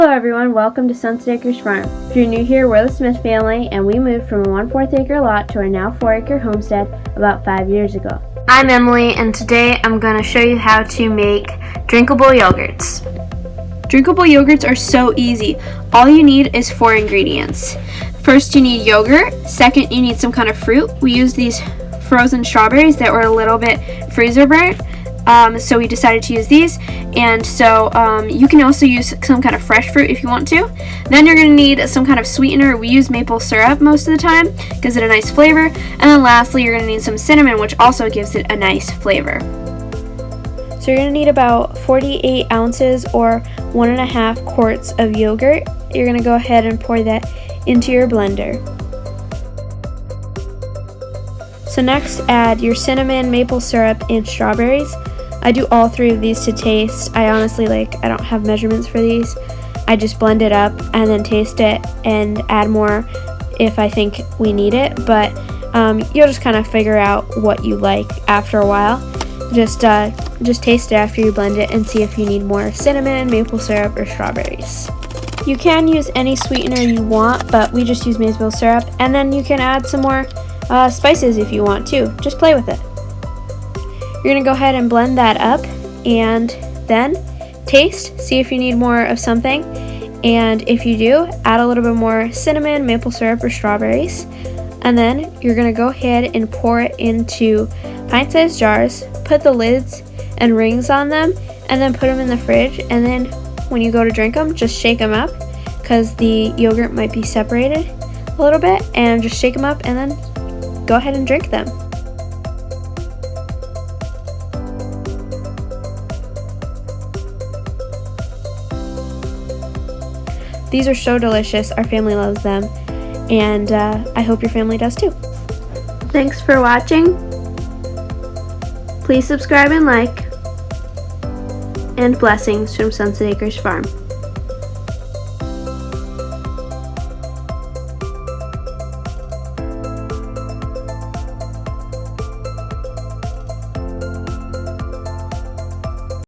Hello everyone, welcome to Sunset Acres Farm. If you're new here, we're the Smith family and we moved from a 1/4 acre lot to our now 4-acre homestead about 5 years ago. I'm Emilee and today I'm going to show you how to make drinkable yogurts. Drinkable yogurts are so easy. All you need is 4 ingredients. First, you need yogurt. Second, you need some kind of fruit. We used these frozen strawberries that were a little bit freezer burnt. So we decided to use these, and so you can also use some kind of fresh fruit if you want to. Then you're going to need some kind of sweetener. We use maple syrup most of the time, gives it a nice flavor. And then lastly, you're going to need some cinnamon, which also gives it a nice flavor. So you're going to need about 48 ounces or 1.5 quarts of yogurt. You're going to go ahead and pour that into your blender. So next, add your cinnamon, maple syrup, and strawberries. I do all 3 of these to taste. I honestly I don't have measurements for these. I just blend it up and then taste it and add more if I think we need it. But you'll just kind of figure out what you like after a while. Just taste it after you blend it and see if you need more cinnamon, maple syrup, or strawberries. You can use any sweetener you want, but we just use maple syrup. And then you can add some more spices if you want to. Just play with it. You're going to go ahead and blend that up and then taste, see if you need more of something, and if you do, add a little bit more cinnamon, maple syrup, or strawberries, and then you're going to go ahead and pour it into pint-sized jars, put the lids and rings on them, and then put them in the fridge, and then when you go to drink them, just shake them up because the yogurt might be separated a little bit, and just shake them up and then go ahead and drink them. These are so delicious. Our family loves them, and I hope your family does too. Thanks for watching. Please subscribe and like. And blessings from Sunset Acres Farm.